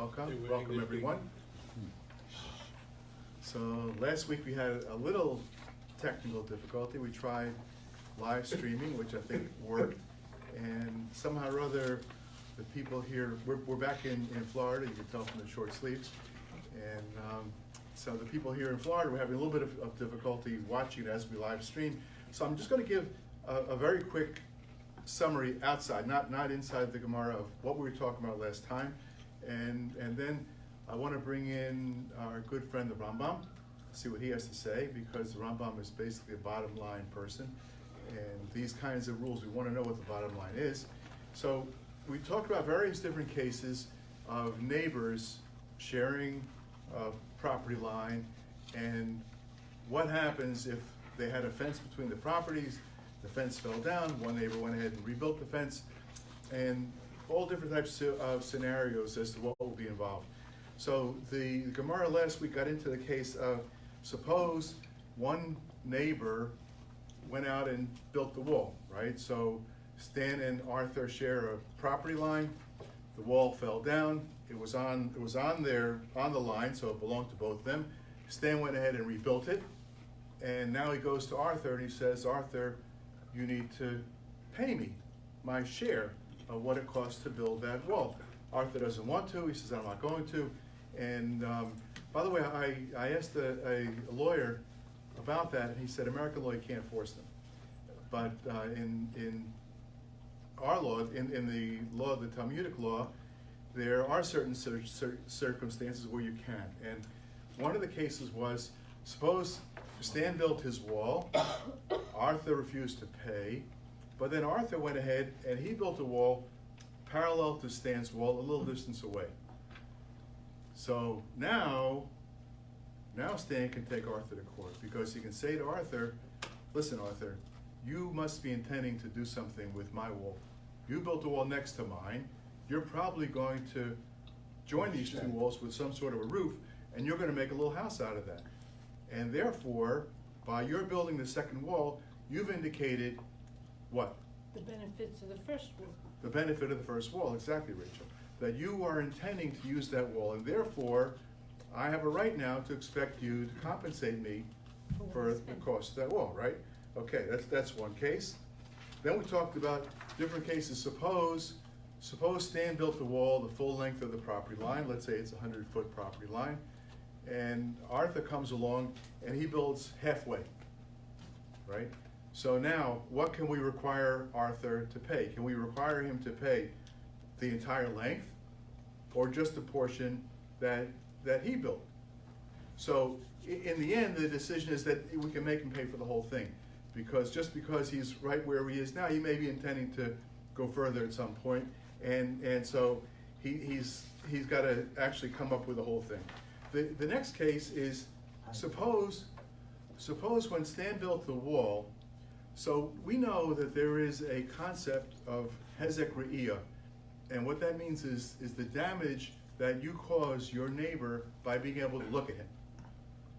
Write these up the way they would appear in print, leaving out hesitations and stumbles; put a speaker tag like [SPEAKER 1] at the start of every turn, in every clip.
[SPEAKER 1] Welcome everyone. So last week we had a little technical difficulty. We tried live streaming, which I think worked, and somehow or other the people here, we're back in Florida, you can tell from the short sleeves, and so the people here in Florida were having a little bit of difficulty watching it as we live stream. So I'm just going to give a very quick summary outside, not inside the Gemara, of what we were talking about last time, and then I want to bring in our good friend the Rambam, see what he has to say, because the Rambam is basically a bottom line person, and these kinds of rules, we want to know what the bottom line is. So we talked about various different cases of neighbors sharing a property line, and what happens if they had a fence between the properties, the fence fell down, one neighbor went ahead and rebuilt the fence, and all different types of scenarios as to what will be involved. So the Gemara last week got into the case of, suppose one neighbor went out and built the wall, right? So Stan and Arthur share a property line, the wall fell down, it was on the line, so it belonged to both of them. Stan went ahead and rebuilt it, and now he goes to Arthur and he says, Arthur, you need to pay me my share of what it costs to build that wall. Arthur doesn't want to, he says, I'm not going to. And by the way, I asked a lawyer about that, and he said American law, you can't force them. But in our law, in the law, the Talmudic law, there are certain circumstances where you can. And one of the cases was, suppose Stan built his wall, Arthur refused to pay, but then Arthur went ahead and he built a wall parallel to Stan's wall a little distance away. So now Stan can take Arthur to court, because he can say to Arthur, listen Arthur, you must be intending to do something with my wall. You built a wall next to mine, you're probably going to join these two walls with some sort of a roof, and you're going to make a little house out of that. And therefore, by your building the second wall, you've indicated what?
[SPEAKER 2] The benefits of the first wall.
[SPEAKER 1] The benefit of the first wall, exactly, Rachel. That you are intending to use that wall, and therefore, I have a right now to expect you to compensate me for the cost of that wall, right? Okay, that's one case. Then we talked about different cases. Suppose Stan built the wall the full length of the property line. Let's say it's a 100-foot property line. And Arthur comes along and he builds halfway, right? So now, what can we require Arthur to pay? Can we require him to pay the entire length, or just the portion that he built? So in the end, the decision is that we can make him pay for the whole thing, because just because he's right where he is now, he may be intending to go further at some point, and so he's got to actually come up with the whole thing. The next case is, suppose when Stan built the wall, so we know that there is a concept of hezek re'iyah, and what that means is the damage that you cause your neighbor by being able to look at him,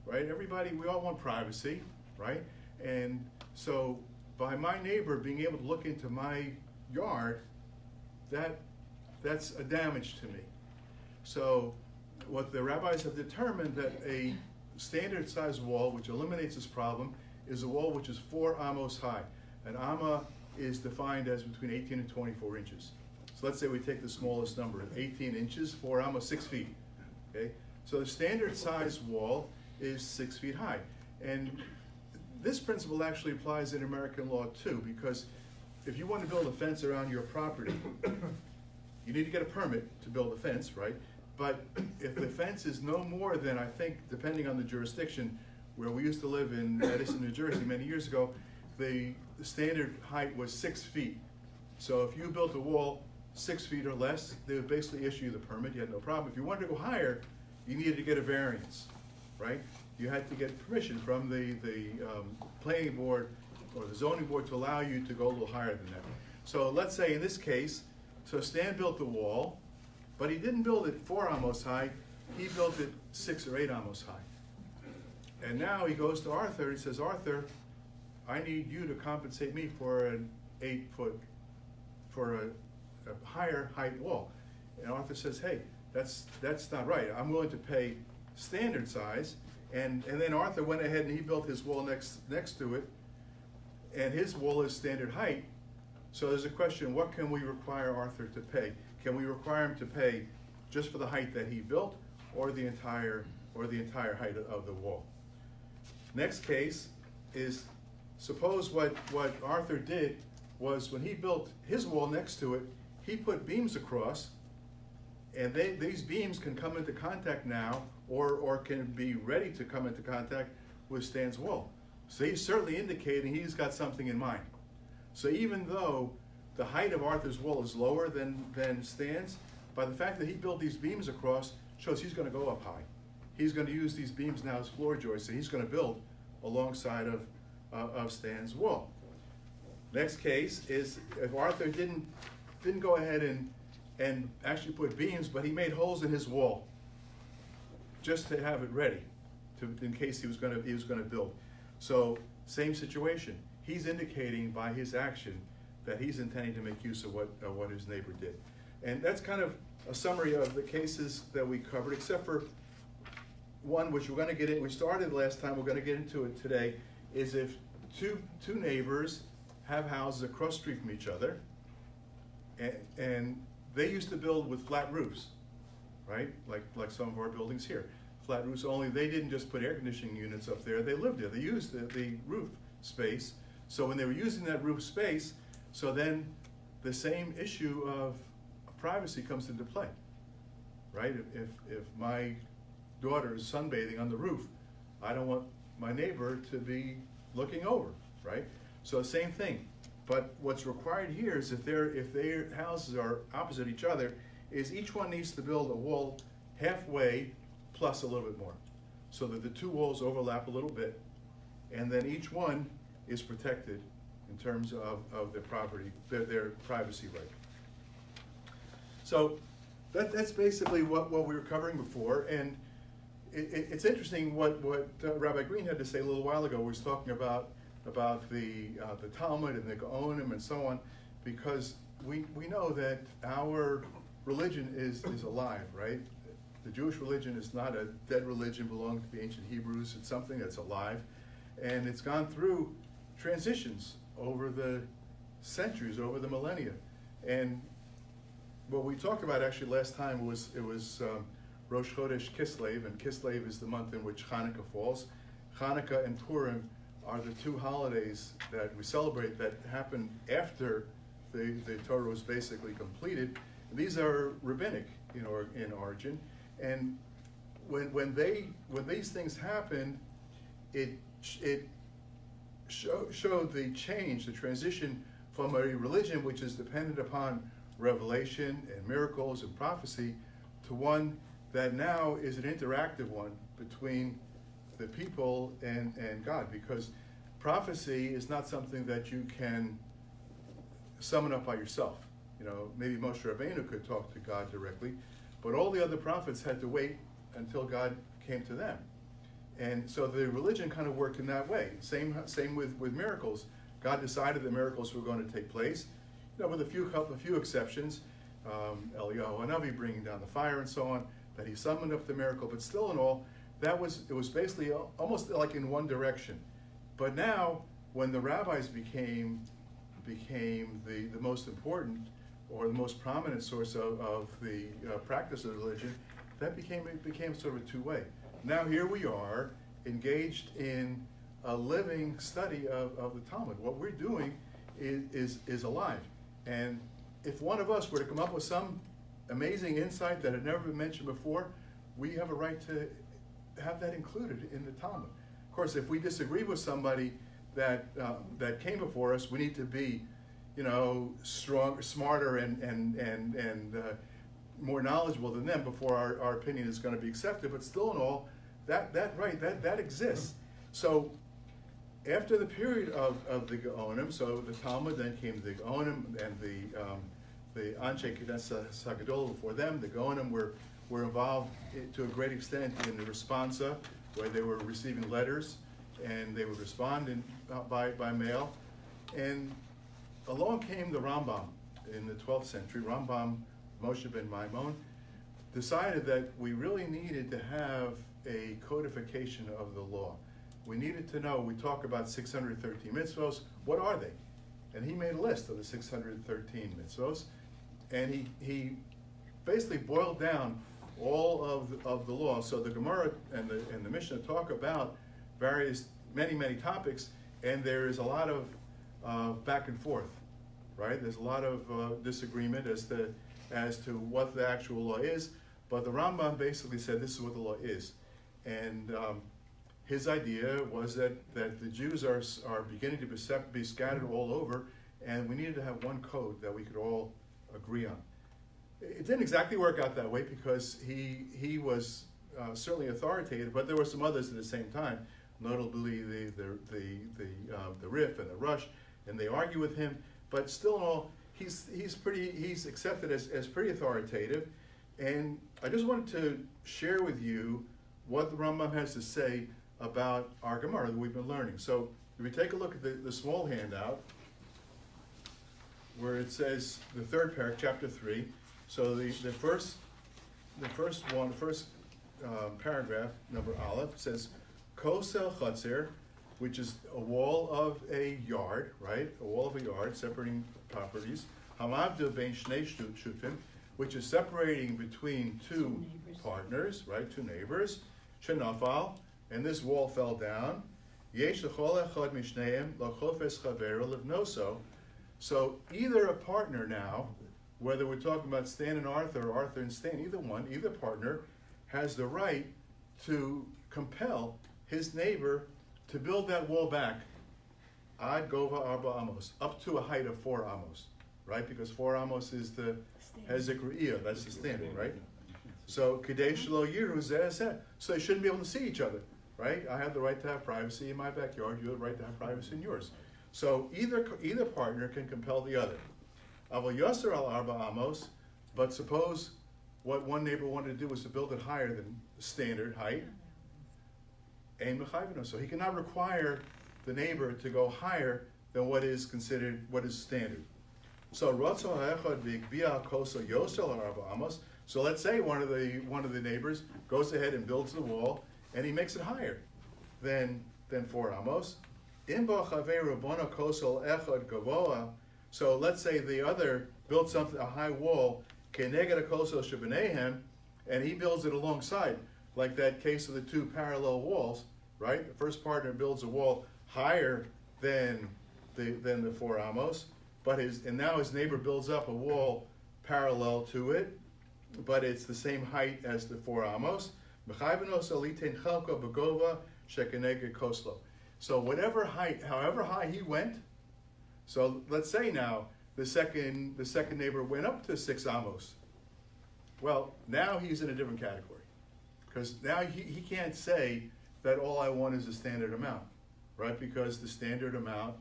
[SPEAKER 1] right? Everybody, we all want privacy, right? And so by my neighbor being able to look into my yard, that's a damage to me. So what the rabbis have determined, that a standard size wall, which eliminates this problem, is a wall which is 4 amos high. An amma is defined as between 18 and 24 inches. So let's say we take the smallest number, 18 inches, 4 amos, 6 feet. Okay? So the standard size wall is 6 feet high. And this principle actually applies in American law too, because if you want to build a fence around your property, you need to get a permit to build a fence, right? But if the fence is no more than, I think, depending on the jurisdiction, where we used to live in Edison, New Jersey many years ago, the standard height was 6 feet. So if you built a wall 6 feet or less, they would basically issue you the permit, you had no problem. If you wanted to go higher, you needed to get a variance, right? You had to get permission from the planning board or the zoning board to allow you to go a little higher than that. So let's say in this case, so Stan built the wall, but he didn't build it 4 amos high, he built it 6 or 8 amos high. And now he goes to Arthur, he says, Arthur, I need you to compensate me for an 8-foot, for a higher height wall. And Arthur says, hey, that's not right. I'm willing to pay standard size. And then Arthur went ahead and he built his wall next to it, and his wall is standard height. So there's a question, what can we require Arthur to pay? Can we require him to pay just for the height that he built, or the entire height of the wall? Next case is, suppose what Arthur did was, when he built his wall next to it, he put beams across, and these beams can come into contact now, or can be ready to come into contact with Stan's wall. So he's certainly indicating he's got something in mind. So even though the height of Arthur's wall is lower than Stan's, by the fact that he built these beams across, shows he's going to go up high. He's going to use these beams now as floor joists, so he's going to build alongside of Stan's wall. Next case is if Arthur didn't go ahead and actually put beams, but he made holes in his wall just to have it ready, in case he was going to build. So same situation. He's indicating by his action that he's intending to make use of what his neighbor did. And that's kind of a summary of the cases that we covered, except for one which we're going to get in. We started last time, we're going to get into it today, is if two neighbors have houses across the street from each other, and they used to build with flat roofs, right? Like some of our buildings here. Flat roofs, only they didn't just put air conditioning units up there, they lived there. They used the roof space. So when they were using that roof space, so then the same issue of privacy comes into play, right? If my daughter is sunbathing on the roof, I don't want my neighbor to be looking over, right? So same thing. But what's required here is if their houses are opposite each other, is each one needs to build a wall halfway plus a little bit more, so that the two walls overlap a little bit, and then each one is protected in terms of their property, their privacy right. So that's basically what we were covering before, and it's interesting what Rabbi Green had to say a little while ago. We was talking about the Talmud and the Gaonim and so on, because we know that our religion is alive, right? The Jewish religion is not a dead religion belonging to the ancient Hebrews. It's something that's alive, and it's gone through transitions over the centuries, over the millennia. And what we talked about actually last time was Rosh Chodesh Kislev, and Kislev is the month in which Hanukkah falls. Hanukkah and Purim are the two holidays that we celebrate that happen after the Torah was basically completed. These are rabbinic in origin, and when these things happened, it showed the change, the transition from a religion which is dependent upon revelation and miracles and prophecy, to one that now is an interactive one between the people and God, because prophecy is not something that you can summon up by yourself. You know, maybe Moshe Rabbeinu could talk to God directly, but all the other prophets had to wait until God came to them. And so the religion kind of worked in that way. Same with miracles. God decided that miracles were going to take place, you know, with a few exceptions. Eliyahu Hanavi bringing down the fire and so on, that he summoned up the miracle, but still in all, it was basically almost like in one direction. But now, when the rabbis became the most important or the most prominent source of the practice of the religion, that became sort of a two-way. Now here we are, engaged in a living study of the Talmud. What we're doing is alive. And if one of us were to come up with some amazing insight that had never been mentioned before, we have a right to have that included in the Talmud. Of course, if we disagree with somebody that came before us, we need to be, you know, smarter and more knowledgeable than them before our opinion is going to be accepted. But still in all, that exists. So after the period of the Gaonim, so the Talmud, then came the Gaonim and the Anshe Knesset Hagadolah before them. The Gaonim were involved to a great extent in the responsa, where they were receiving letters and they would respond by mail. And along came the Rambam in the 12th century, Rambam Moshe ben Maimon, decided that we really needed to have a codification of the law. We needed to know, we talk about 613 mitzvos, what are they? And he made a list of the 613 mitzvos, and he basically boiled down all of the law. So the Gemara and the Mishnah talk about many topics, and there is a lot of back and forth, right? There's a lot of disagreement as to what the actual law is, but the Rambam basically said this is what the law is. And his idea was that the Jews are beginning to be scattered all over, and we needed to have one code that we could all agree on. It didn't exactly work out that way because he was certainly authoritative, but there were some others at the same time, notably the Rif and the Rush, and they argue with him. But still in all, he's accepted as pretty authoritative. And I just wanted to share with you what the Rambam has to say about our Gemara that we've been learning. So if we take a look at the small handout, where it says the third paragraph, chapter 3. So the first paragraph, number Aleph, says Kosel Chatzir, which is a wall of a yard, right? A wall of a yard separating properties. Hamavdu bein shnei shutfim, which is separating between two partners, right? Two neighbors. Shenafal, and this wall fell down. Yesh l'chol echad mishneim l'chofes chavero livnoso. So either a partner now, whether we're talking about Stan and Arthur or Arthur and Stan, either partner has the right to compel his neighbor to build that wall back ad gova arba amos, up to a height of 4 amos, right? Because 4 amos is the hezek re'iyah, that's the standard, right? So kadesh lo yiru zeh zeh. So they shouldn't be able to see each other, right? I have the right to have privacy in my backyard. You have the right to have privacy in yours. So either partner can compel the other. Aval yasser al arba amos, but suppose what one neighbor wanted to do was to build it higher than the standard height. Ein mechayveno. So he cannot require the neighbor to go higher than what is considered what is standard. So rotzo ha'echad v'igbiya koso yosel arba amos. So let's say one of the neighbors goes ahead and builds the wall, and he makes it higher than 4 amos. Imba chaveru bona kosel echad gavoa. So let's say the other built something, a high wall, keneged a kosel shebenehem, and he builds it alongside, like that case of the two parallel walls, right? The first partner builds a wall higher than the 4 amos, and now his neighbor builds up a wall parallel to it, but it's the same height as the 4 amos. So whatever height, however high he went, so let's say now the second neighbor went up to 6 amos. Well, now he's in a different category, because now he can't say that all I want is the standard amount, right? Because the standard amount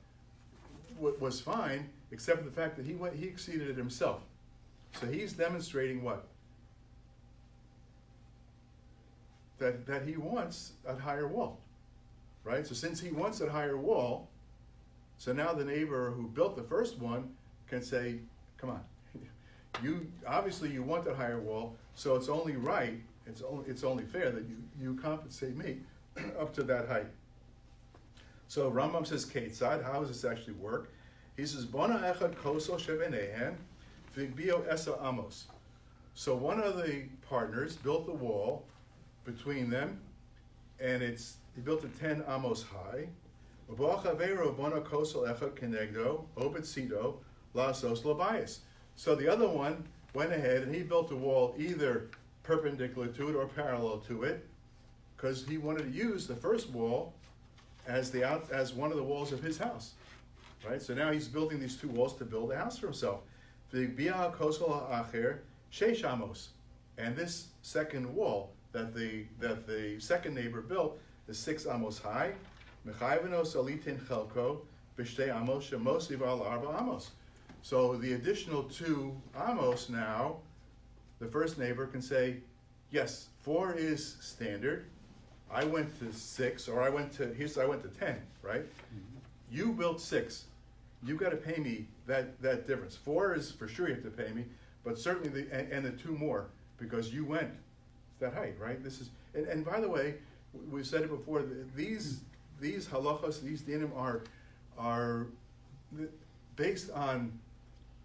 [SPEAKER 1] was fine, except for the fact that he exceeded it himself. So he's demonstrating what? That he wants a higher wall, right? So since he wants a higher wall, so now the neighbor who built the first one can say, come on, you obviously you want a higher wall, so it's only right, it's only fair that you compensate me up to that height. So Rambam says, Ketzad, how does this actually work? He says, Bona echad koso shevenehem vigbio esa amos. So one of the partners built the wall between them, and he built it 10 amos high. So the other one went ahead and he built a wall either perpendicular to it or parallel to it, because he wanted to use the first wall as one of the walls of his house, right? So now he's building these 2 walls to build a house for himself. And this second wall that the second neighbor built is 6 amos high. So the additional 2 amos now, the first neighbor can say, yes, 4 is standard. I went to 6, or I went to 10, right? Mm-hmm. You built 6. You've got to pay me that difference. 4 is for sure you have to pay me, but certainly the 2 more, because you went that height, right? This is, and by the way, we've said it before, these halachos, these dinim are based on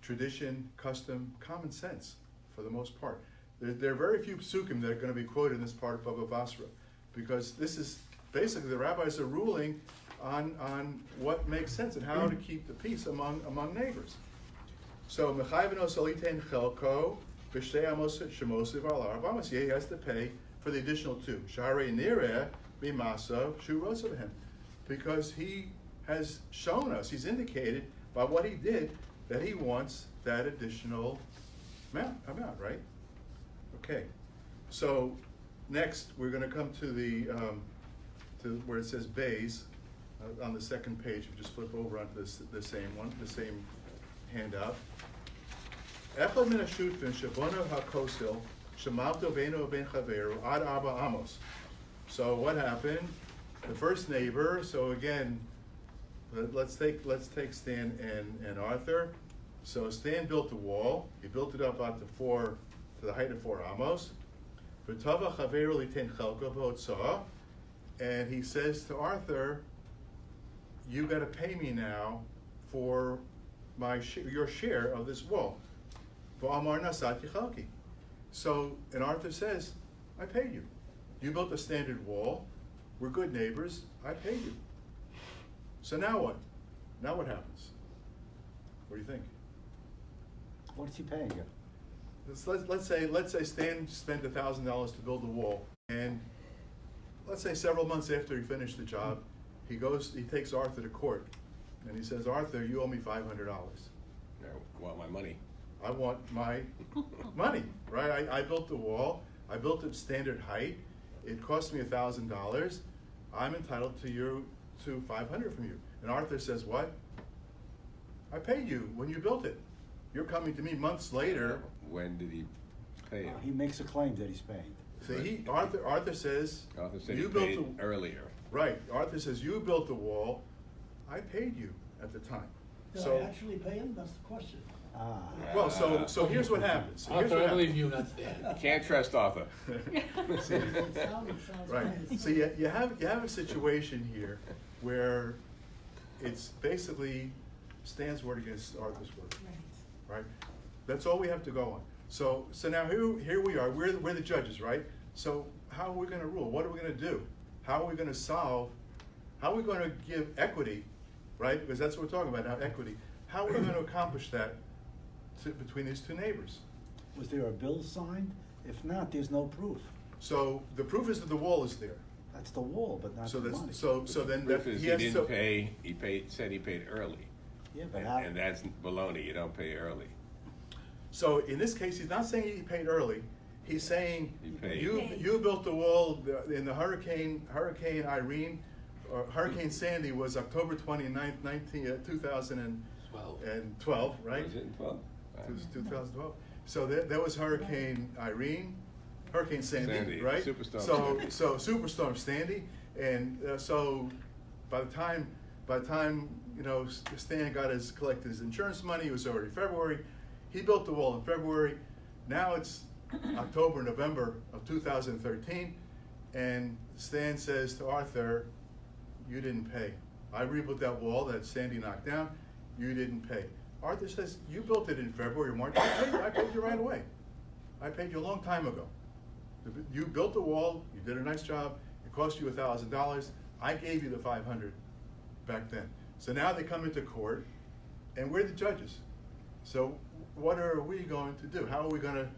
[SPEAKER 1] tradition, custom, common sense, for the most part. There are very few psukim that are going to be quoted in this part of Baba Basra, because this is basically the rabbis are ruling on what makes sense and how to keep the peace among neighbors. So mechayveno salitein chelko b'shtei amos shemosiv al arba amos. He has to pay for the additional 2. Sharei nireh b'masav shu rosav, because he has shown us, he's indicated by what he did that he wants that additional amount, right? Okay, so next we're going to come to the to where it says bays on the second page. We just flip over onto the same one, the same handout. Echad min hashutfin shebono hakosil shemalto beino ben chaveru ad arba amos. So what happened? The first neighbor. So again, let's take Stan and Arthur. So Stan built the wall. He built it up out to the height of 4 amos. V'tava chaveru liten chelko v'hotzah, and he says to Arthur, "You got to pay me now for your share of this wall." V'amar nasati chalki. So, and Arthur says, "I paid you. You built a standard wall. We're good neighbors. I paid you." So now what? Now what happens? What do you think?
[SPEAKER 3] What is he paying you?
[SPEAKER 1] Let's say Stan spent $1,000 to build the wall, and let's say several months after he finished the job, he takes Arthur to court, and he says, "Arthur, you owe me $500.
[SPEAKER 4] I want my money.
[SPEAKER 1] I want my money, right? I built the wall. I built it standard height. It cost me $1,000. I'm entitled to $500 from you." And Arthur says, "What? I paid you when you built it. You're coming to me months later."
[SPEAKER 4] When did he pay him?
[SPEAKER 3] He makes a claim that he's paying.
[SPEAKER 1] See, Arthur says,
[SPEAKER 4] Arthur said
[SPEAKER 1] you
[SPEAKER 4] he
[SPEAKER 1] built
[SPEAKER 4] paid earlier.
[SPEAKER 1] Right. Arthur says, "You built the wall. I paid you at the time."
[SPEAKER 5] Did I actually pay him? That's the question.
[SPEAKER 1] Well, so here's what happens.
[SPEAKER 6] Arthur, I believe you, not Stan.
[SPEAKER 4] Can't trust Arthur.
[SPEAKER 5] It sounds
[SPEAKER 1] Right.
[SPEAKER 5] nice.
[SPEAKER 1] So you have a situation here where it's basically Stan's word against Arthur's word, right? That's all we have to go on. So now here we are. We're the judges, right? So how are we going to rule? What are we going to do? How are we going to solve? How are we going to give equity, right? Because that's what we're talking about now, equity. How are we going to accomplish that between these 2 neighbors?
[SPEAKER 3] Was there a bill signed? If not, there's no proof.
[SPEAKER 1] So the proof is that the wall is there.
[SPEAKER 3] That's the wall, but not
[SPEAKER 1] So
[SPEAKER 3] the
[SPEAKER 1] that's
[SPEAKER 3] money.
[SPEAKER 1] so then
[SPEAKER 4] Proof
[SPEAKER 1] that
[SPEAKER 4] is
[SPEAKER 1] he
[SPEAKER 4] he
[SPEAKER 1] has
[SPEAKER 4] didn't
[SPEAKER 1] to
[SPEAKER 4] pay. Said he paid early.
[SPEAKER 3] Yeah, but how?
[SPEAKER 4] And that's baloney. You don't pay early.
[SPEAKER 1] So in this case, he's not saying he paid early. He's saying
[SPEAKER 4] He paid.
[SPEAKER 1] you built the wall in the Hurricane Irene, or Hurricane Sandy was October 29th, 2012, right?
[SPEAKER 4] Was it in 12?
[SPEAKER 1] It was 2012. So that was Hurricane Irene, Hurricane Sandy, right?
[SPEAKER 4] Superstorm Sandy.
[SPEAKER 1] So Superstorm Sandy, and so by the time Stan collected his insurance money, it was already February. He built the wall in February. Now it's October, November of 2013, and Stan says to Arthur, "You didn't pay. I rebuilt that wall that Sandy knocked down. You didn't pay." Arthur says, "You built it in February or March. I paid you right away. I paid you a long time ago. You built the wall. You did a nice job. It cost you $1,000. I gave you the $500 back then." So now they come into court, and we're the judges. So what are we going to do? How are we going to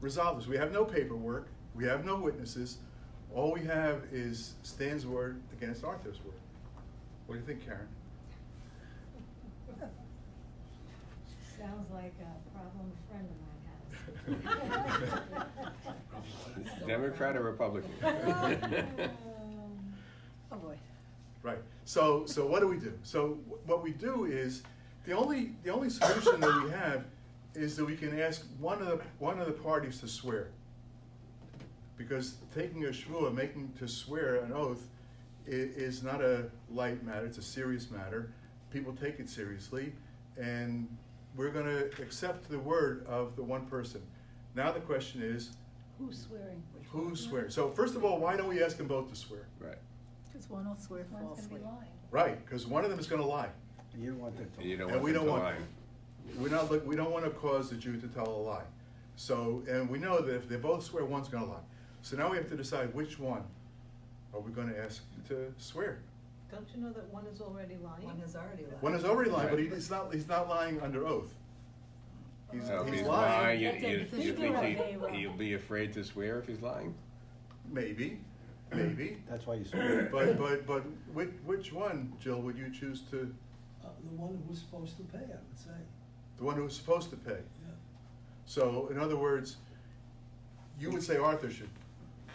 [SPEAKER 1] resolve this? We have no paperwork. We have no witnesses. All we have is Stan's word against Arthur's word. What do you think, Karen?
[SPEAKER 2] Sounds like a problem a friend of mine has.
[SPEAKER 4] Democrat or Republican?
[SPEAKER 2] Oh, boy.
[SPEAKER 1] Right. So what do? So what we do is the only solution that we have is that we can ask one of the parties to swear. Because taking a shvuah, making to swear an oath, is not a light matter. It's a serious matter. People take it seriously, and we're going to accept the word of the one person. Now the question is,
[SPEAKER 2] Who's swearing?
[SPEAKER 1] who's swearing? So first of all, why don't we ask them both to swear?
[SPEAKER 4] Right.
[SPEAKER 2] Because one will swear
[SPEAKER 7] One's
[SPEAKER 2] falsely.
[SPEAKER 7] gonna be lying.
[SPEAKER 1] Right, because one of them is gonna lie.
[SPEAKER 3] You don't want them to.
[SPEAKER 4] And you don't
[SPEAKER 1] And
[SPEAKER 4] want
[SPEAKER 1] we
[SPEAKER 4] them
[SPEAKER 1] don't
[SPEAKER 4] to
[SPEAKER 1] want-
[SPEAKER 4] lie.
[SPEAKER 1] We don't want to cause the Jew to tell a lie. So, and we know that if they both swear, one's gonna lie. So now we have to decide which one are we gonna ask to swear?
[SPEAKER 8] Don't you know that one is already lying?
[SPEAKER 7] One has already lied.
[SPEAKER 1] One is already lying, but
[SPEAKER 4] Right.
[SPEAKER 1] he's not lying under oath. He's
[SPEAKER 4] So if
[SPEAKER 1] he's
[SPEAKER 4] he's
[SPEAKER 1] lying,
[SPEAKER 4] lying,
[SPEAKER 2] That's
[SPEAKER 4] you
[SPEAKER 2] a
[SPEAKER 4] think
[SPEAKER 2] figure of
[SPEAKER 4] he'll be afraid to swear if he's lying?
[SPEAKER 1] maybe.
[SPEAKER 3] That's why you swear.
[SPEAKER 1] But which one, Jill, would you choose to,
[SPEAKER 5] The one who was supposed to pay, I would say,
[SPEAKER 1] the one who was supposed to pay?
[SPEAKER 5] yeah.
[SPEAKER 1] So, in other words, you would say Arthur should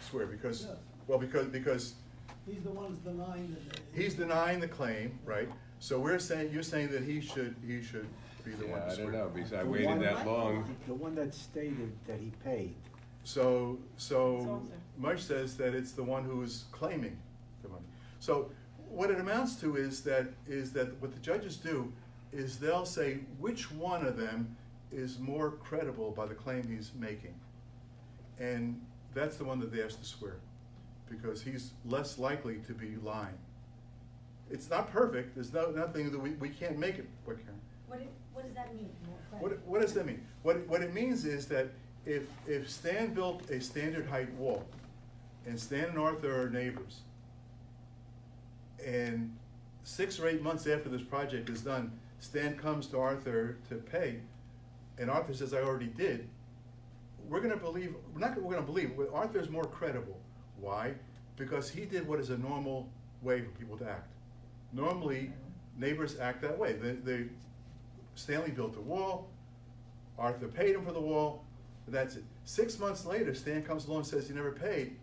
[SPEAKER 1] swear because,
[SPEAKER 5] Yeah.
[SPEAKER 1] well, because
[SPEAKER 5] He's the one who's denying that.
[SPEAKER 1] he's denying the claim, right? So you're saying that he should be the one
[SPEAKER 4] Yeah,
[SPEAKER 1] to
[SPEAKER 4] I
[SPEAKER 1] swear.
[SPEAKER 4] don't know, because I
[SPEAKER 3] The
[SPEAKER 4] waited
[SPEAKER 3] one-
[SPEAKER 4] that long.
[SPEAKER 3] The one that stated that he paid.
[SPEAKER 1] So
[SPEAKER 8] Arthur.
[SPEAKER 1] Moshe says that it's the one who is claiming the money. So what it amounts to is that what the judges do is they'll say which one of them is more credible by the claim he's making. And that's the one that they have to swear, because he's less likely to be lying. It's not perfect, there's nothing that we can't make it, what, Karen?
[SPEAKER 2] What does that mean? More credit?
[SPEAKER 1] What does that mean? What it means is that if Stan built a standard height wall, and Stan and Arthur are neighbors, and 6 or 8 months after this project is done, Stan comes to Arthur to pay, and Arthur says, I already did, we're gonna believe, Arthur's more credible. Why? Because he did what is a normal way for people to act. Normally, neighbors act that way. Stanley built the wall, Arthur paid him for the wall, that's it. 6 months later, Stan comes along and says, you never paid.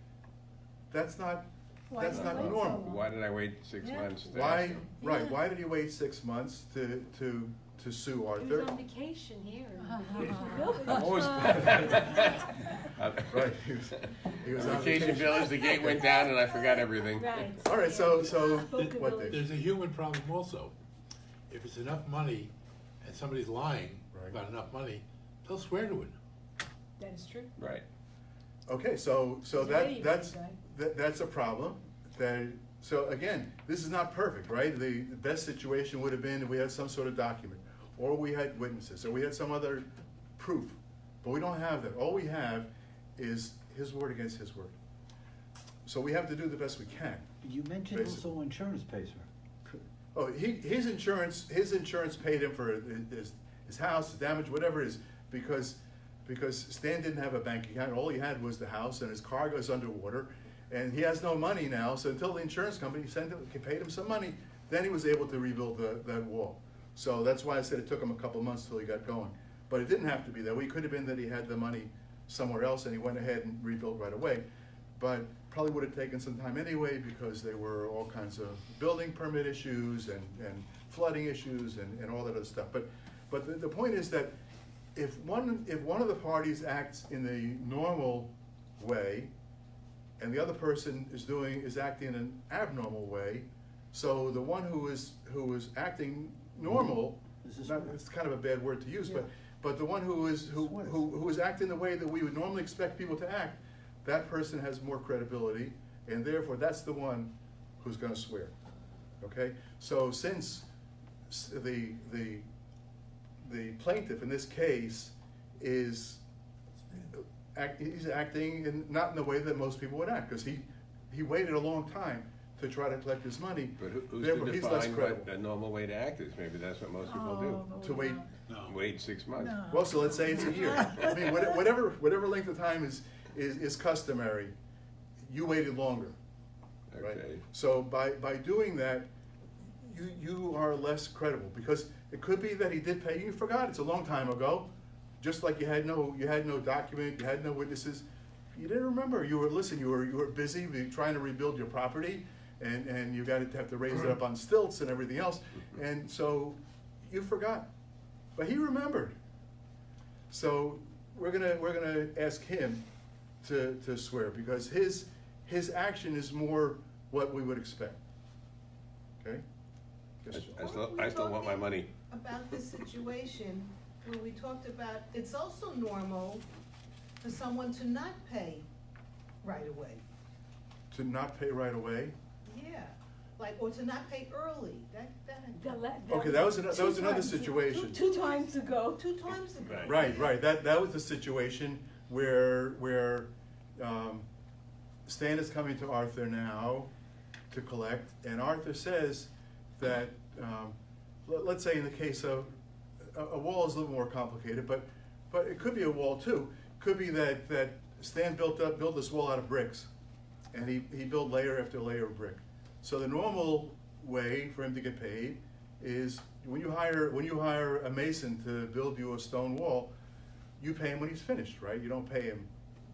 [SPEAKER 1] That's not
[SPEAKER 2] Why did he wait so
[SPEAKER 1] normal.
[SPEAKER 2] long?
[SPEAKER 4] Why did I wait 6
[SPEAKER 2] Yeah.
[SPEAKER 4] months? to
[SPEAKER 1] Why,
[SPEAKER 4] ask him?
[SPEAKER 1] right, why did he wait 6 months to sue
[SPEAKER 7] He was
[SPEAKER 1] Arthur?
[SPEAKER 7] on vacation here.
[SPEAKER 4] I'm always-
[SPEAKER 1] Right, he was on
[SPEAKER 4] Vacation village, the gate went down and I forgot everything.
[SPEAKER 2] Right.
[SPEAKER 1] All right, so
[SPEAKER 2] Boca
[SPEAKER 1] what,
[SPEAKER 2] Village.
[SPEAKER 1] Dave?
[SPEAKER 6] There's a human problem also. If it's enough money and somebody's lying
[SPEAKER 1] Right.
[SPEAKER 6] about enough money, they'll swear to it.
[SPEAKER 2] That is true.
[SPEAKER 4] Right.
[SPEAKER 1] Okay, so
[SPEAKER 2] It's very
[SPEAKER 1] that's
[SPEAKER 2] easy, right?
[SPEAKER 1] that's a problem. So again, this is not perfect, right? The best situation would have been if we had some sort of document, or we had witnesses, or we had some other proof. But we don't have that. All we have is his word against his word. So we have to do the best we can.
[SPEAKER 3] You mentioned
[SPEAKER 1] Basically.
[SPEAKER 3] also insurance pays for it.
[SPEAKER 1] Oh, his insurance paid him for his house, his damage, whatever it is, because Stan didn't have a bank account. All he had was the house, and his car goes underwater, and he has no money now. So until the insurance company paid him some money, then he was able to rebuild that wall. So that's why I said it took him a couple months till he got going. But it didn't have to be that way. It could have been that he had the money somewhere else and he went ahead and rebuilt right away. But probably would have taken some time anyway, because there were all kinds of building permit issues and flooding issues and all that other stuff. But the point is that if one of the parties acts in the normal way, and the other person is acting in an abnormal way, so the one who is acting normal,
[SPEAKER 3] This is
[SPEAKER 1] it's kind of a bad word to use,
[SPEAKER 3] Yeah.
[SPEAKER 1] but the one who is acting the way that we would normally expect people to act, that person has more credibility, and therefore that's the one who's going to swear. Okay, so since the plaintiff in this case he's acting not in the way that most people would act, because he waited a long time to try to collect his money.
[SPEAKER 4] But who's
[SPEAKER 1] Therefore,
[SPEAKER 4] to
[SPEAKER 1] he's less
[SPEAKER 4] define
[SPEAKER 1] credible.
[SPEAKER 4] what a normal way to act is? Maybe that's what most people do.
[SPEAKER 1] To wait.
[SPEAKER 6] No.
[SPEAKER 4] Wait 6 months.
[SPEAKER 2] No.
[SPEAKER 1] Well, so let's say it's a year. I mean, whatever length of time is customary, you waited longer, right?
[SPEAKER 4] Okay.
[SPEAKER 1] So by doing that, you are less credible, because it could be that he did pay, you forgot, it's a long time ago, just like you had no document, you had no witnesses, you didn't remember, you were busy trying to rebuild your property, and you have to raise it up on stilts and everything else, and so you forgot. But he remembered. So we're gonna ask him to swear, because his action is more what we would expect. Okay? Yes, Joe?
[SPEAKER 4] I still want my money.
[SPEAKER 8] About this situation, when we talked about, it's also normal for someone to not pay right away.
[SPEAKER 1] To not pay right away?
[SPEAKER 8] Yeah, like, or to not pay early, that.
[SPEAKER 1] Okay, that was another
[SPEAKER 2] Two times-
[SPEAKER 1] situation.
[SPEAKER 2] Two times ago.
[SPEAKER 8] 2 times ago.
[SPEAKER 1] Right, that was the situation where, Stan is coming to Arthur now to collect, and Arthur says that, let's say in the case of, a wall is a little more complicated, but it could be a wall too. Could be that Stan built this wall out of bricks, and he built layer after layer of brick. So the normal way for him to get paid is when you hire a mason to build you a stone wall, you pay him when he's finished, right? You don't pay him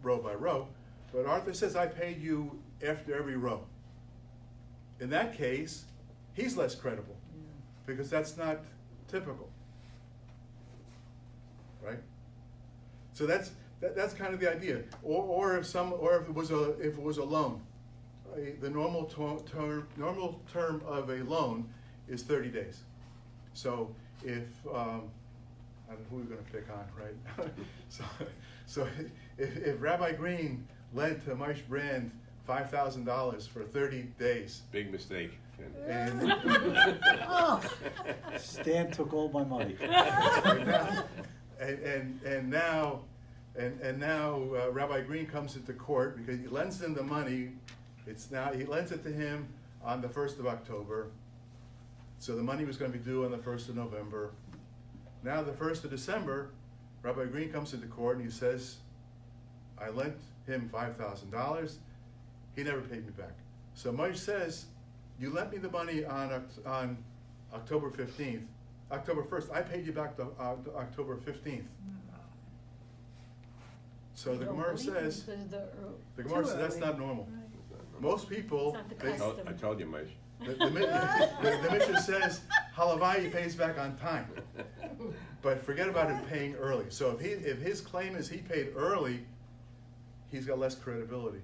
[SPEAKER 1] row by row. But Arthur says, I paid you after every row. In that case, he's less credible, because that's not typical, right? So that's kind of the idea. Or if it was a loan, the normal term of a loan is 30 days. So if I don't know who we're going to pick on, right? so if Rabbi Green lent to Moshe Brand $5,000 for 30 days,
[SPEAKER 4] Big mistake.
[SPEAKER 1] and
[SPEAKER 3] Stan took all my money.
[SPEAKER 1] and now Rabbi Green comes into court because he lends him the money. He lends it to him on the 1st of October. So the money was going to be due on the 1st of November. Now the 1st of December, Rabbi Green comes into court and he says, I lent him $5,000. He never paid me back. So Moshe says, you lent me the money on October 15th, October 1st. I paid you back to October 15th. So the Gemara says, that's not normal. Most people,
[SPEAKER 2] It's not the
[SPEAKER 4] I told you, Moshe.
[SPEAKER 1] the Mishnah says, Halavai pays back on time. But forget about him paying early. So if his claim is he paid early, he's got less credibility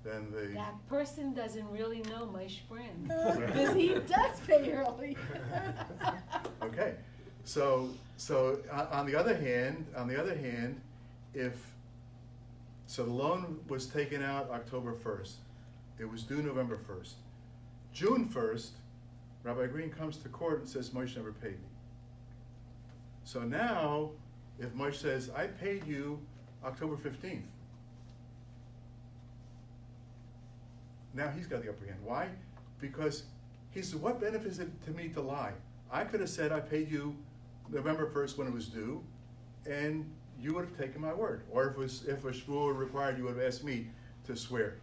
[SPEAKER 1] than the...
[SPEAKER 2] That person doesn't really know Moshe Brand, because he does pay early.
[SPEAKER 1] Okay, so on the other hand, so the loan was taken out October 1st. It was due November 1st. June 1st, Rabbi Green comes to court and says, Moshe never paid me. So now, if Moshe says, I paid you October 15th, now he's got the upper hand. Why? Because he said, what benefits it to me to lie? I could have said I paid you November 1st when it was due, and you would have taken my word. Or if a shvur required, you would have asked me to swear.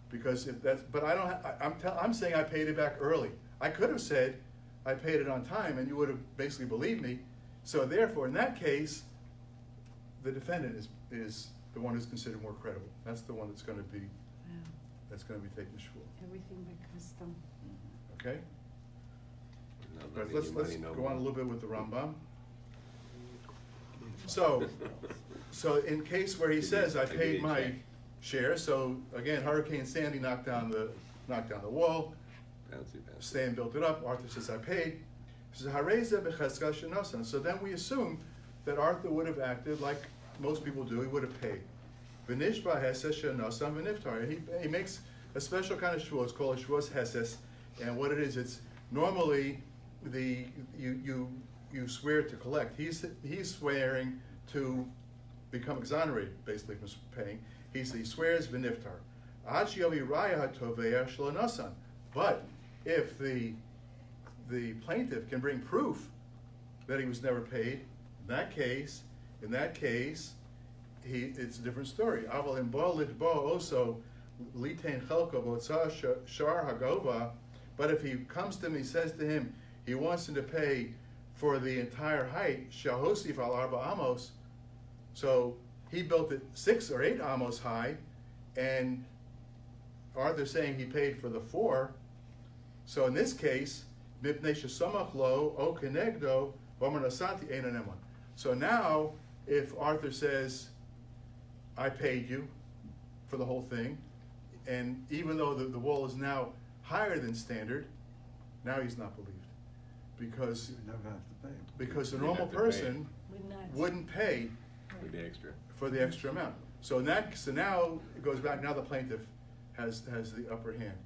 [SPEAKER 1] Because if that's, but I don't. I'm saying I paid it back early. I could have said I paid it on time, and you would have basically believed me. So therefore, in that case, the defendant is the one who's considered more credible. That's the one that's going to be taking shvur.
[SPEAKER 2] Everything by custom.
[SPEAKER 1] Okay.
[SPEAKER 4] No,
[SPEAKER 1] But
[SPEAKER 4] not
[SPEAKER 1] let's
[SPEAKER 4] any money, no
[SPEAKER 1] go on a
[SPEAKER 4] more.
[SPEAKER 1] little bit with the Rambam. So in case where he says I
[SPEAKER 4] I give
[SPEAKER 1] paid
[SPEAKER 4] you a
[SPEAKER 1] my
[SPEAKER 4] check.
[SPEAKER 1] share, so again, Hurricane Sandy knocked down the wall.
[SPEAKER 4] Bouncy.
[SPEAKER 1] Stan built it up. Arthur says I paid. He says Hareza b'cheska shenosan. So then we assume that Arthur would have acted like most people do. He would have paid. V'nishba heses shenosan v'niftar. And he makes a special kind of shvua. It's called a shvuas heses. And what it is, it's normally you swear to collect. He's swearing to become exonerated, basically, from paying. He swears v'niftar. Ad she'yavi raya tovea shelo nasan. But if the plaintiff can bring proof that he was never paid, in that case, it's a different story. Aval im bo litbo also litain chelko b'otza shar hagova. But if he comes to him, he says to him, he wants him to pay for the entire height, shahosif al arba amos. So he built it 6 or 8 amos high, and Arthur's saying he paid for the 4. So in this case, mipnei shesamach lo o kenegdo v'amar nasanti ein anemon. So now, if Arthur says, I paid you for the whole thing, and even though the wall is now higher than standard, now he's not believed. Because
[SPEAKER 3] You never have to pay him.
[SPEAKER 1] the
[SPEAKER 4] You'd
[SPEAKER 1] normal
[SPEAKER 4] have to pay.
[SPEAKER 1] person
[SPEAKER 2] Would not.
[SPEAKER 1] wouldn't pay
[SPEAKER 4] For the extra.
[SPEAKER 1] for the extra amount. So now it goes back, now the plaintiff has the upper hand,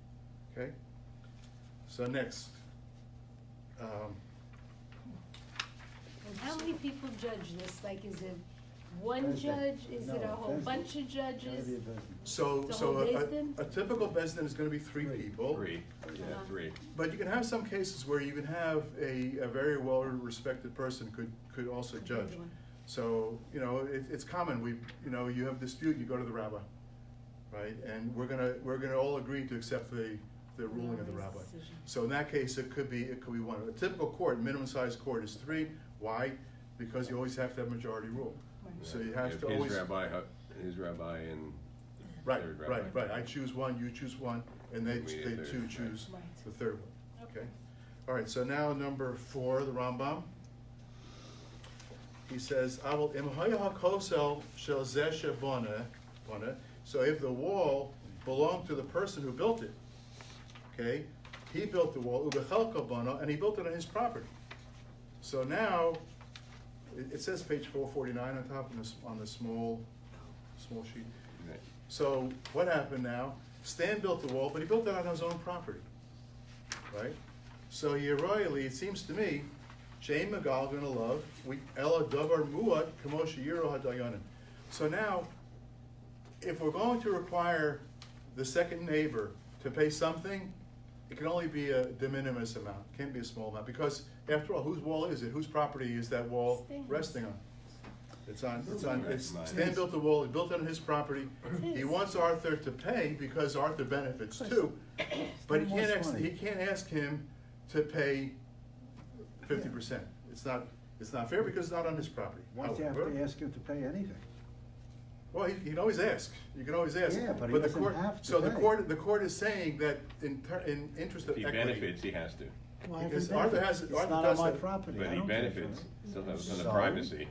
[SPEAKER 1] okay? So next,
[SPEAKER 2] And how many people judge this? Like, is it one
[SPEAKER 3] Bezdin.
[SPEAKER 2] judge? Is it a
[SPEAKER 3] No,
[SPEAKER 2] whole
[SPEAKER 3] Bezdin.
[SPEAKER 2] bunch of
[SPEAKER 3] Gotta
[SPEAKER 2] judges?
[SPEAKER 3] be a Bezdin.
[SPEAKER 1] so
[SPEAKER 2] The whole
[SPEAKER 1] a
[SPEAKER 2] Bezdin?
[SPEAKER 1] typical Bezdin is gonna be three people.
[SPEAKER 4] Three, yeah,
[SPEAKER 2] Uh-huh.
[SPEAKER 4] three.
[SPEAKER 1] But you can have some cases where you can have a very well-respected person could also
[SPEAKER 2] Could be
[SPEAKER 1] judge.
[SPEAKER 2] the one.
[SPEAKER 1] So, it's common, you have dispute, you go to the rabbi, right? And we're gonna all agree to accept the ruling of the rabbi.
[SPEAKER 2] Decision.
[SPEAKER 1] So in that case, it could be one. A typical court, minimum size court is three. Why? Because you always have to have majority rule.
[SPEAKER 2] Right.
[SPEAKER 1] So you have
[SPEAKER 4] If
[SPEAKER 1] to always.
[SPEAKER 4] his rabbi and
[SPEAKER 1] Right,
[SPEAKER 4] third rabbi.
[SPEAKER 1] right. I choose one, you choose one, and they
[SPEAKER 4] We need a third,
[SPEAKER 1] two
[SPEAKER 4] right.
[SPEAKER 1] choose
[SPEAKER 2] Right.
[SPEAKER 1] the third one, okay? All right, so now number 4, the Rambam. He says, "Aval im haya hakosel shel zeh shebona," so if the wall belonged to the person who built it, okay, he built the wall, ubechelko bona, and he built it on his property. So now, it says page 449 on top on the small sheet.
[SPEAKER 4] Right.
[SPEAKER 1] So what happened now? Stan built the wall, but he built it on his own property, right? So royally, it seems to me, Shane Magal gonna love Ella Davar Muat Kamosha Yiro Hadayanim. So now, if we're going to require the second neighbor to pay something, it can only be a de minimis amount. It can't be a small amount, because after all, whose wall is it? Whose property is that wall
[SPEAKER 2] Stan's.
[SPEAKER 1] resting on? It's
[SPEAKER 4] Mine.
[SPEAKER 1] Stan built the wall, he built it on his property.
[SPEAKER 2] It's
[SPEAKER 1] He
[SPEAKER 2] his.
[SPEAKER 1] wants Arthur to pay because Arthur benefits too. But
[SPEAKER 3] Stan wants money.
[SPEAKER 1] he can't ask him to pay 50%. It's not fair because it's not on his property.
[SPEAKER 3] Why do you have
[SPEAKER 1] However,
[SPEAKER 3] to ask him to pay anything?
[SPEAKER 1] well, he can always ask. You can always ask.
[SPEAKER 3] Yeah, but he
[SPEAKER 1] the
[SPEAKER 3] doesn't
[SPEAKER 1] court-
[SPEAKER 3] have to
[SPEAKER 1] So the
[SPEAKER 3] pay.
[SPEAKER 1] court is saying that in interest
[SPEAKER 4] If
[SPEAKER 1] of
[SPEAKER 4] he
[SPEAKER 1] equity.
[SPEAKER 4] benefits, he has to.
[SPEAKER 3] Why
[SPEAKER 1] Because
[SPEAKER 3] does it
[SPEAKER 1] Arthur
[SPEAKER 3] benefit?
[SPEAKER 1] has-
[SPEAKER 3] It's
[SPEAKER 1] Arthur
[SPEAKER 3] not on
[SPEAKER 1] does
[SPEAKER 3] my
[SPEAKER 1] have-
[SPEAKER 3] property.
[SPEAKER 4] But
[SPEAKER 3] I
[SPEAKER 4] he
[SPEAKER 3] don't pay for
[SPEAKER 4] benefits,
[SPEAKER 3] it.
[SPEAKER 4] still has some
[SPEAKER 3] So,
[SPEAKER 4] privacy.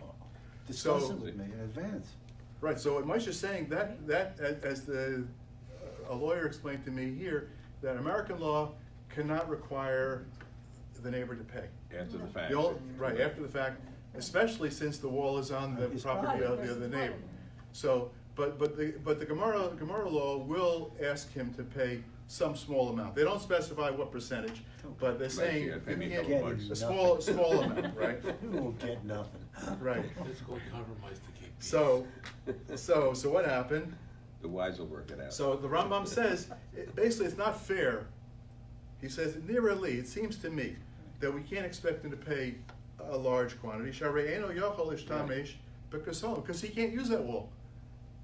[SPEAKER 3] Discuss
[SPEAKER 1] So-
[SPEAKER 3] it with me in advance.
[SPEAKER 1] Right, so what Moshe's saying, that as a lawyer explained to me here, that American law cannot require the neighbor to pay.
[SPEAKER 4] After the fact.
[SPEAKER 1] Right, after the fact, especially since the wall is on the
[SPEAKER 3] His
[SPEAKER 1] property of the
[SPEAKER 2] property.
[SPEAKER 1] other neighbor. So, but the Gemara law will ask him to pay some small amount. They don't specify what percentage, but they're saying
[SPEAKER 4] yeah, pay me a
[SPEAKER 1] you
[SPEAKER 4] couple
[SPEAKER 1] can't-
[SPEAKER 4] bucks.
[SPEAKER 1] a small amount, right?
[SPEAKER 3] You won't get nothing.
[SPEAKER 1] Right.
[SPEAKER 6] Let's go compromise to keep peace.
[SPEAKER 1] So what happened?
[SPEAKER 4] The wise will work it out.
[SPEAKER 1] So the Rambam says, basically, it's not fair. He says, nearly, it seems to me that we can't expect him to pay a large quantity. Because he can't use that wall.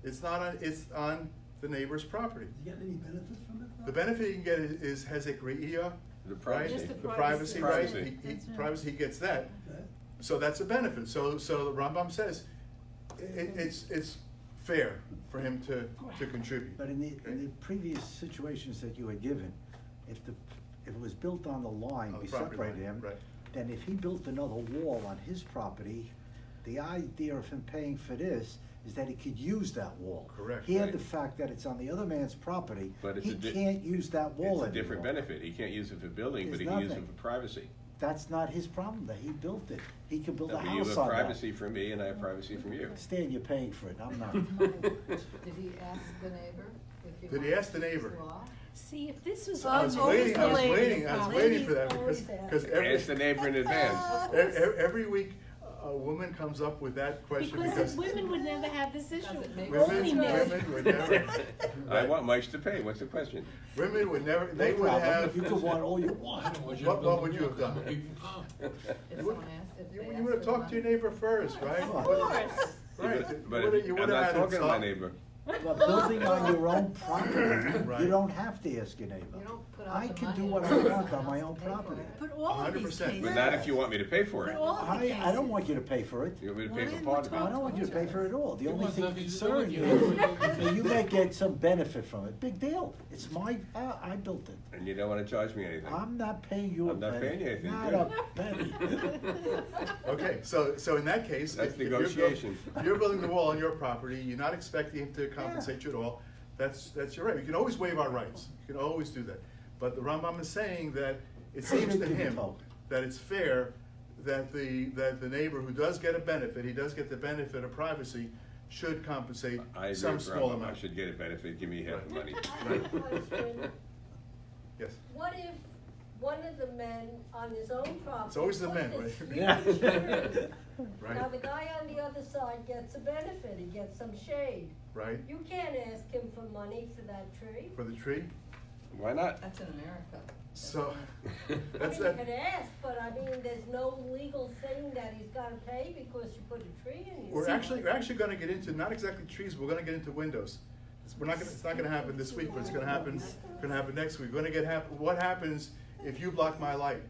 [SPEAKER 1] It's on the neighbor's property.
[SPEAKER 5] Does he get any benefit from it? though?
[SPEAKER 1] The benefit he can get is hezek re'iyah,
[SPEAKER 4] The
[SPEAKER 1] right?
[SPEAKER 4] privacy.
[SPEAKER 2] Just the
[SPEAKER 1] The privacy, right?
[SPEAKER 4] Privacy.
[SPEAKER 2] That's right.
[SPEAKER 1] Privacy, he gets that.
[SPEAKER 5] Okay.
[SPEAKER 1] So that's a benefit. So the Rambam says, it's fair for him to contribute.
[SPEAKER 3] But in the
[SPEAKER 1] Okay?
[SPEAKER 3] previous situations that you had given, if it was built on the line,
[SPEAKER 1] On the
[SPEAKER 3] we
[SPEAKER 1] property
[SPEAKER 3] separated
[SPEAKER 1] line,
[SPEAKER 3] him.
[SPEAKER 1] right.
[SPEAKER 3] Then if he built another wall on his property, the idea of him paying for this is that he could use that wall.
[SPEAKER 1] Correct.
[SPEAKER 3] He had
[SPEAKER 4] Right.
[SPEAKER 3] the fact that it's on the other man's property,
[SPEAKER 4] But it's
[SPEAKER 3] he
[SPEAKER 4] a di-
[SPEAKER 3] can't use that wall
[SPEAKER 4] It's a different
[SPEAKER 3] anymore.
[SPEAKER 4] benefit. He can't use it for building, but
[SPEAKER 3] There's
[SPEAKER 4] he can use it
[SPEAKER 3] nothing.
[SPEAKER 4] for privacy.
[SPEAKER 3] That's not his problem, that he built it. He could build
[SPEAKER 4] No,
[SPEAKER 3] a
[SPEAKER 4] but you
[SPEAKER 3] house
[SPEAKER 4] have
[SPEAKER 3] on that.
[SPEAKER 4] privacy from me and I have privacy from you.
[SPEAKER 3] Stan, you're paying for it, I'm not.
[SPEAKER 7] Did he ask the neighbor if he
[SPEAKER 1] Did he
[SPEAKER 7] wanted
[SPEAKER 1] ask the
[SPEAKER 7] to use
[SPEAKER 1] neighbor?
[SPEAKER 7] law?
[SPEAKER 2] See, if this was.
[SPEAKER 1] I was
[SPEAKER 2] always
[SPEAKER 1] waiting,
[SPEAKER 2] the lady.
[SPEAKER 1] I was
[SPEAKER 2] Lady
[SPEAKER 1] waiting for that
[SPEAKER 2] always
[SPEAKER 1] because
[SPEAKER 2] asks.
[SPEAKER 4] Ask the neighbor in advance.
[SPEAKER 1] every week, a woman comes up with that question
[SPEAKER 2] Because
[SPEAKER 1] because
[SPEAKER 2] women would never have this issue.
[SPEAKER 7] Does it make
[SPEAKER 2] Only
[SPEAKER 7] sense?
[SPEAKER 2] men.
[SPEAKER 1] women would never.
[SPEAKER 4] I want Mike to pay. What's the question?
[SPEAKER 1] Women would never, they
[SPEAKER 3] No
[SPEAKER 1] would
[SPEAKER 3] problem.
[SPEAKER 1] have.
[SPEAKER 3] You can want all you
[SPEAKER 6] I
[SPEAKER 3] want.
[SPEAKER 6] don't want you to
[SPEAKER 1] What
[SPEAKER 6] build
[SPEAKER 1] would
[SPEAKER 6] a
[SPEAKER 1] you have
[SPEAKER 6] wall,
[SPEAKER 1] done?
[SPEAKER 6] people come.
[SPEAKER 7] If someone asked, if
[SPEAKER 1] You
[SPEAKER 7] they
[SPEAKER 1] would
[SPEAKER 7] asked
[SPEAKER 1] have
[SPEAKER 7] for
[SPEAKER 1] talked to your
[SPEAKER 7] money?
[SPEAKER 1] neighbor first, right?
[SPEAKER 2] Of course.
[SPEAKER 1] Right.
[SPEAKER 4] But
[SPEAKER 1] You would've- you
[SPEAKER 4] I'm
[SPEAKER 1] would've
[SPEAKER 4] not
[SPEAKER 1] had it
[SPEAKER 4] talking to my
[SPEAKER 1] solved.
[SPEAKER 4] neighbor.
[SPEAKER 3] But building on your own property,
[SPEAKER 1] Right.
[SPEAKER 3] you don't have to ask your neighbor.
[SPEAKER 7] You don't put out
[SPEAKER 3] I
[SPEAKER 7] the
[SPEAKER 3] can
[SPEAKER 7] money
[SPEAKER 3] do
[SPEAKER 7] and
[SPEAKER 3] what I
[SPEAKER 7] someone
[SPEAKER 3] want on
[SPEAKER 7] else
[SPEAKER 3] my
[SPEAKER 7] to
[SPEAKER 3] own
[SPEAKER 7] pay for
[SPEAKER 3] property.
[SPEAKER 7] it.
[SPEAKER 2] But all of these
[SPEAKER 1] 100%.
[SPEAKER 2] cases.
[SPEAKER 4] But not if you want me to pay for
[SPEAKER 2] But
[SPEAKER 4] it.
[SPEAKER 2] all of the
[SPEAKER 3] I don't
[SPEAKER 2] cases.
[SPEAKER 3] want you to pay for it.
[SPEAKER 4] You want me to
[SPEAKER 2] Well,
[SPEAKER 4] pay for
[SPEAKER 2] then
[SPEAKER 4] part of
[SPEAKER 2] we're
[SPEAKER 3] I
[SPEAKER 4] it?
[SPEAKER 3] don't want you to pay for it at all. The
[SPEAKER 6] It
[SPEAKER 3] only
[SPEAKER 6] wants
[SPEAKER 3] thing
[SPEAKER 6] nothing to do
[SPEAKER 3] concern
[SPEAKER 6] with
[SPEAKER 3] you
[SPEAKER 6] you.
[SPEAKER 3] is that you may get some benefit from it. Big deal. It's I built it.
[SPEAKER 4] And you don't want to charge me anything.
[SPEAKER 3] I'm not paying you a
[SPEAKER 4] I'm not
[SPEAKER 3] penny.
[SPEAKER 4] paying you anything,
[SPEAKER 3] Not
[SPEAKER 4] good.
[SPEAKER 3] a penny.
[SPEAKER 1] Okay, so in that case.
[SPEAKER 4] That's
[SPEAKER 1] if you're buil-
[SPEAKER 4] negotiation.
[SPEAKER 1] If you're building the wall on your property, you're not expecting him to compensate you at all, that's your right. You can always waive our rights. You can always do that. But the Rambam is saying that it seems to him that it's fair that the neighbor who does get a benefit, he does get the benefit of privacy, should compensate
[SPEAKER 4] I agree
[SPEAKER 1] some
[SPEAKER 4] with
[SPEAKER 1] small
[SPEAKER 4] Rob, I
[SPEAKER 1] amount.
[SPEAKER 4] should get a benefit, give me half the money.
[SPEAKER 9] I have a question.
[SPEAKER 1] Yes,
[SPEAKER 9] What if one of the men on his own property?
[SPEAKER 1] It's always the
[SPEAKER 9] put
[SPEAKER 1] men,
[SPEAKER 9] this
[SPEAKER 1] right?
[SPEAKER 3] Yeah.
[SPEAKER 9] huge tree?
[SPEAKER 1] right,
[SPEAKER 9] Now, the guy on the other side gets a benefit, he gets some shade.
[SPEAKER 1] right,
[SPEAKER 9] You can't ask him for money for that tree.
[SPEAKER 1] for the tree,
[SPEAKER 4] Why not?
[SPEAKER 7] That's in America.
[SPEAKER 1] so,
[SPEAKER 9] I
[SPEAKER 1] that's
[SPEAKER 9] mean, you
[SPEAKER 1] that.
[SPEAKER 9] could ask, but I mean, there's no legal thing that he's gotta pay because you put a tree in your.
[SPEAKER 1] We're actually gonna get into, not exactly trees, we're gonna get into windows. It's not gonna happen this week, but it's gonna happen next week. We're gonna what happens if you block my light,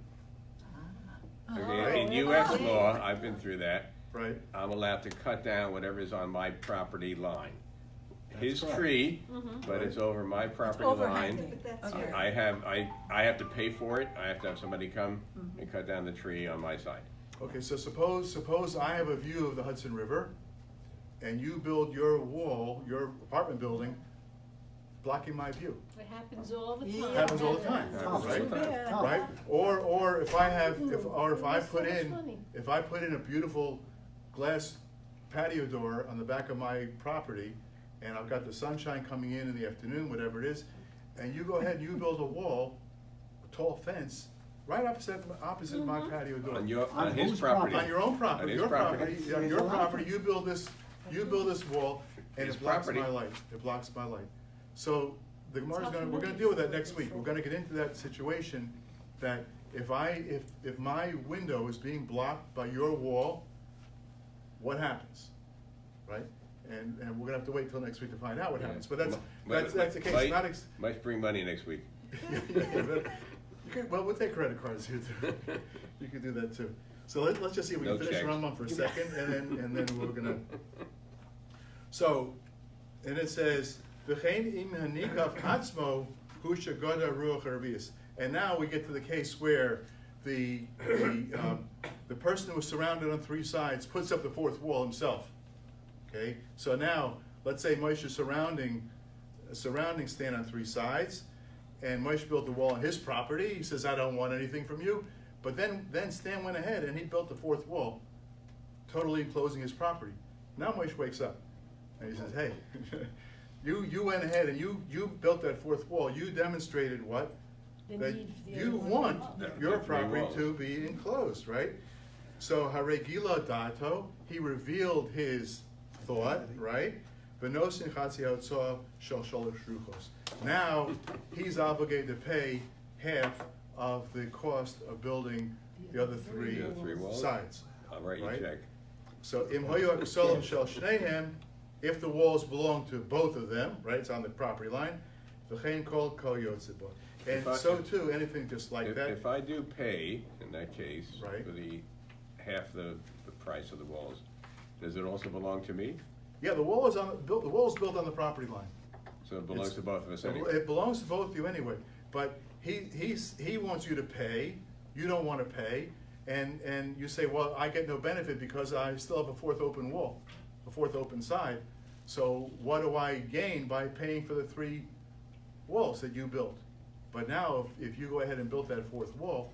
[SPEAKER 4] Okay, in US law, I've been through that,
[SPEAKER 1] right?
[SPEAKER 4] I'm allowed to cut down whatever's on my property line. His
[SPEAKER 3] correct.
[SPEAKER 4] tree, but it's over my property line.
[SPEAKER 2] overhanging. Okay.
[SPEAKER 4] I have to pay for it, I have to have somebody come and cut down the tree on my side.
[SPEAKER 1] Okay, so suppose I have a view of the Hudson River, and you build your wall, your apartment building, blocking my view.
[SPEAKER 2] It happens all the time.
[SPEAKER 1] It happens all the time,
[SPEAKER 3] Tough,
[SPEAKER 1] right?
[SPEAKER 3] tough, tough.
[SPEAKER 1] Right? Or if I have, if I
[SPEAKER 2] That's so
[SPEAKER 1] put
[SPEAKER 2] much
[SPEAKER 1] in,
[SPEAKER 2] money.
[SPEAKER 1] if I put in a beautiful glass patio door on the back of my property, and I've got the sunshine coming in the afternoon, whatever it is, and you go ahead and you build a wall, a tall fence, right opposite my patio door.
[SPEAKER 4] On his
[SPEAKER 3] whose
[SPEAKER 4] property.
[SPEAKER 1] On your own property,
[SPEAKER 4] On his
[SPEAKER 1] your
[SPEAKER 4] property.
[SPEAKER 1] property, on your property, you build this wall, and
[SPEAKER 4] His
[SPEAKER 1] it blocks
[SPEAKER 4] property.
[SPEAKER 1] my light, it blocks my light. So, the Gemara's we're gonna deal with that next week, we're gonna get into that situation, that if my window is being blocked by your wall, what happens, right? And we're gonna have to wait till next week to find out what happens, but that's the case, not
[SPEAKER 4] Might bring money next week.
[SPEAKER 1] Well, we'll take credit cards here too. You can do that too. So let's just see if we can
[SPEAKER 4] No
[SPEAKER 1] finish
[SPEAKER 4] checks.
[SPEAKER 1] Rambam for a second, and then we're gonna. So, and it says, "V'chein im hanikav atzmo hu shegoda ruach harvius." And now we get to the case where the person who was surrounded on three sides puts up the fourth wall himself. Okay, so now let's say Moshe's surrounding stand on three sides, and Moshe built the wall on his property. He says, "I don't want anything from you." But then Stan went ahead and he built the fourth wall, totally enclosing his property. Now Moshe wakes up and he says, "Hey, you went ahead and you built that fourth wall. You demonstrated what?
[SPEAKER 2] The
[SPEAKER 1] That
[SPEAKER 2] need for the
[SPEAKER 1] you
[SPEAKER 2] other one
[SPEAKER 1] want
[SPEAKER 2] involved.
[SPEAKER 1] your
[SPEAKER 4] The three
[SPEAKER 1] property
[SPEAKER 4] walls.
[SPEAKER 1] to be enclosed, right? So Haregila Dato, he revealed his thought, right? V'nosin chatzi ha'otzah shel shalosh ruchos. Now he's obligated to pay half of the cost of building the other three
[SPEAKER 4] The other three walls?
[SPEAKER 1] sides.
[SPEAKER 4] I'll write you a
[SPEAKER 1] Right.
[SPEAKER 4] check.
[SPEAKER 1] So im hoyu aksolam shel shneihem, if the walls belong to both of them, right? It's on the property line. V'chein kol yotze bo. And
[SPEAKER 4] If I-
[SPEAKER 1] so too, anything just like that.
[SPEAKER 4] If I do pay, in that case,
[SPEAKER 1] Right.
[SPEAKER 4] for the half the price of the walls, does it also belong to me?
[SPEAKER 1] Yeah, the wall is built on the property line.
[SPEAKER 4] So it belongs
[SPEAKER 1] It's-
[SPEAKER 4] to both of us anyway?
[SPEAKER 1] It belongs to both of you anyway, but he wants you to pay, you don't wanna pay, and you say, well, I get no benefit because I still have a fourth open wall, a fourth open side, so what do I gain by paying for the three walls that you built? But now, if you go ahead and build that fourth wall,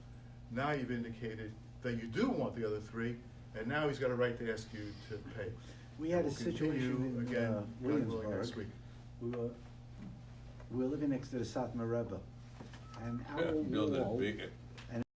[SPEAKER 1] now you've indicated that you do want the other three, and now he's got a right to ask you to pay.
[SPEAKER 3] We had a
[SPEAKER 1] We'll continue
[SPEAKER 3] situation in
[SPEAKER 1] again, God willing, next
[SPEAKER 3] Williamsburg.
[SPEAKER 1] week.
[SPEAKER 3] We were living next to the Satmar Rebbe, and our
[SPEAKER 4] Build a
[SPEAKER 3] wall,
[SPEAKER 4] big,